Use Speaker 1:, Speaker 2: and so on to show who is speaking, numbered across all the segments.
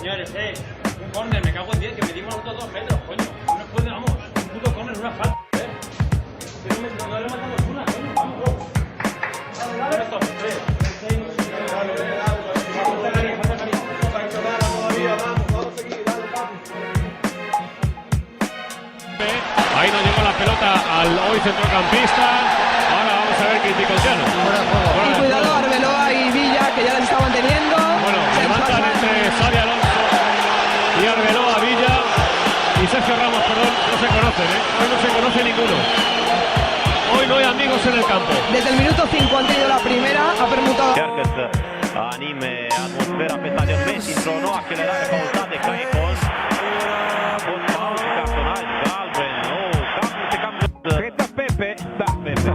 Speaker 1: Señores, un córner, me cago en 10, que medimos los 2 metros, coño. No puede, vamos, un puto córner, una falta, Pero no le matamos una, coño, vamos, Dale, esto,
Speaker 2: Ahí no llegó la pelota al hoy centrocampista. Ahora vamos a ver Criticosiano.
Speaker 3: Y cuidado Arbeloa y Villa, que ya las estaban teniendo.
Speaker 2: Bueno, levantan entre Xavi Alonso y Arbeloa, Villa y Sergio Ramos, perdón, no se conocen, Hoy no se conoce ninguno. Hoy no hay amigos en el campo.
Speaker 3: Desde el minuto 50 de la primera ha permutado.
Speaker 4: Anime atmosfera pe stadion Messi, o accelerare pauzate ca Econ. Bun pauză, cartonaj, galben, cred Pepe, da, Pepe.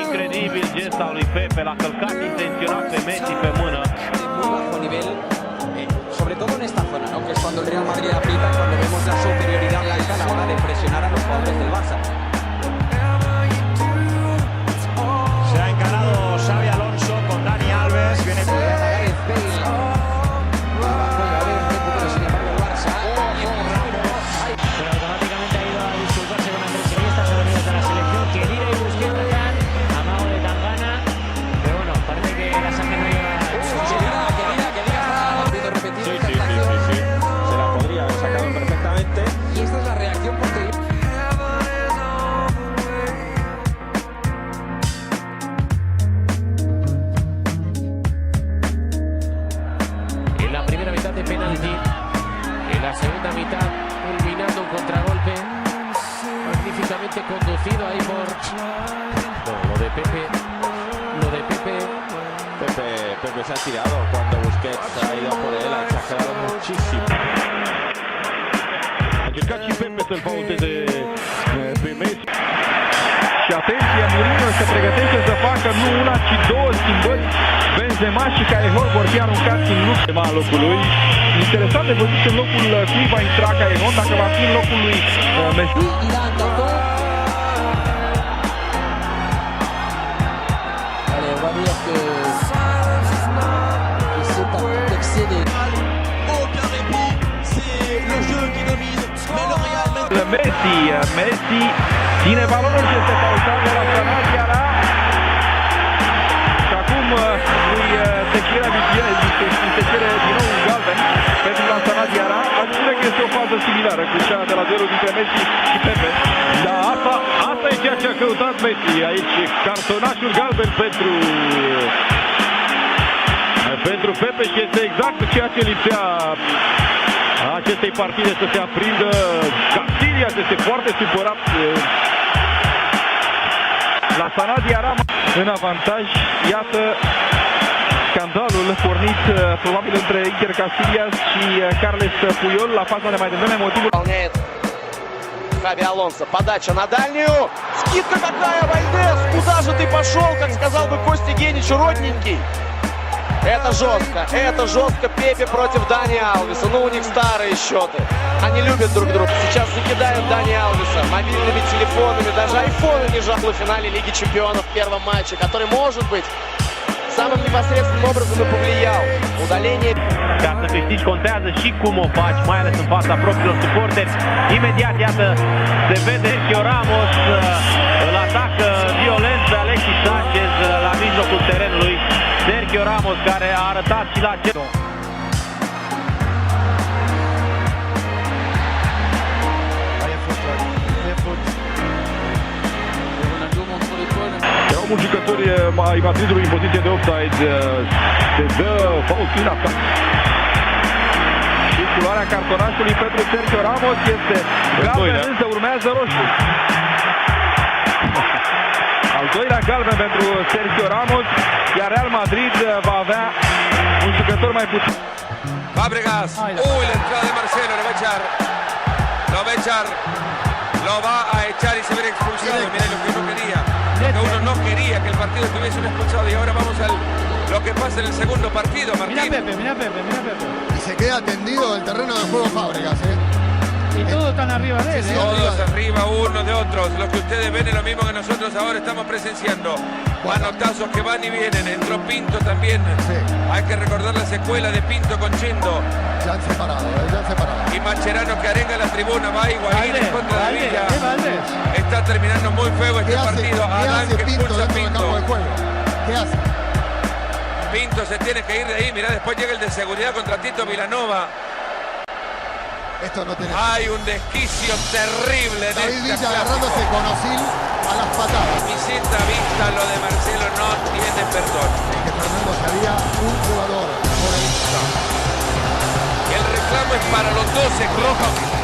Speaker 4: Incredibil gest al lui Pepe, l-a călcat intenționat pe Messi pe mână.
Speaker 5: Muy bajo nivel, sobre todo en esta zona, ¿no? Que es cuando el Real Madrid aprieta, cuando vemos la superioridad blanca a la hora de presionar a los jugadores del Barça.
Speaker 6: Se ha encarado Xavi Alonso con Dani Alves, viene por
Speaker 5: Gareth Bale.
Speaker 6: pero automáticamente ha ido a disculparse con Andrés Iniesta, se ha venido de la selección. Kedira y Busquets están amago de Tangana, pero bueno, parece que la sangre no llega.
Speaker 5: Kedira está viendo repetido.
Speaker 4: Sí. Se la podría haber sacado perfectamente.
Speaker 5: Y esta es la reacción posterior.
Speaker 7: En la primera mitad de penalti, en la segunda mitad culminando un contragolpe magníficamente conducido ahí por lo de Pepe.
Speaker 4: Pepe se ha tirado cuando Busquets ha ido por él, ha exagerado muchísimo. A încercat și Pepe să-l pauzeze pe Messi.
Speaker 8: Și atenție, Mourinho se pregătește să facă nu una, ci 2 schimbări. Benzema și Caihon vor fi aruncați în locul lui. Interesant de văzut în locul cui va intra Caihon, dacă va fi în locul lui Messi.
Speaker 5: Allez, on va dire que c'est pas excédé. Aucun répit, c'est le jeu qui domine. Mais le Real
Speaker 8: Messi ține balonul și este pauzat de la Sanadiara. Și acum se cere din nou un galben pentru la Sanadiara. Aș spune că este o fază similară cu cea de la duelul dintre Messi și Pepe. Dar asta e ceea ce a căutat Messi. Aici cartonașul galben pentru Pepe și este exact ceea ce lipsea acestei partide, să se aprindă. Casillas este foarte supărat la Sanadiara în avantaj. Iată scandalul pornit probabil între Iker Casillas și Carles Puyol la faza de mai devreme. Motivul
Speaker 9: Xavi Alonso, подача на дальнюю, скидка какая, Вальдес, куда же ты пошел, как сказал бы Костя Генич, родненький. Это жестко, Пепе против Дани Алвеса, ну у них старые счеты, они любят друг друга, сейчас закидают Дани Алвеса мобильными телефонами, даже айфоны не жалко в финале Лиги Чемпионов в первом матче, который может быть самым непосредственным образом и повлиял. Удаление.
Speaker 4: Ca să câștigi contează și cum o faci, mai ales în fața propriilor suporteri. Imediat, iată, se vede Sergio Ramos, îl atacă violent pe Alexis Sanchez la mijlocul terenului. Sergio Ramos, care a arătat și la acest...
Speaker 8: Erau mulți jucători ai Madridului în poziție de offside. Se dă fault în atac. Și culoarea cartonașului pentru Sergio Ramos este galben, însă urmează roșu. Al doilea galben pentru Sergio Ramos, iar Real Madrid va avea un jucător mai puțin.
Speaker 10: Fábregas, uy, la entrada de Marcelo, lo va a echar, lo va a echar y se verá expulsado. Mira lo que uno quería, no quería que el partido estuviese un expulsado. Y ahora vamos a lo que pasa en el segundo partido, Martín.
Speaker 1: Mira Pepe.
Speaker 11: Y se queda tendido el terreno de juego Fábregas,
Speaker 1: Y todos están arriba de él,
Speaker 10: Todos arriba unos de otros. Lo que ustedes ven es lo mismo que nosotros ahora estamos presenciando. manotazos que van y vienen. Entró Pinto también. Hay que recordar la secuela de Pinto con Chendo.
Speaker 11: Ya han separado.
Speaker 10: Y Mascherano que arenga la tribuna. Va Higuaín en contra de Villa. Está terminando muy feo este partido. Adán que expulsa a Pinto.
Speaker 11: ¿Qué hace?
Speaker 10: Pinto se tiene que ir de ahí. Mirá, después llega el de seguridad contra Tito Vilanova.
Speaker 11: Esto no tiene.
Speaker 10: Hay un desquicio terrible en
Speaker 11: David
Speaker 10: esta
Speaker 11: Villa agarrándose con Osil a las patadas.
Speaker 10: Camiseta vista, lo de Marcelo no tiene perdón.
Speaker 11: Que Fernando sabía un jugador por el.
Speaker 10: El reclamo es para los 12 rojas.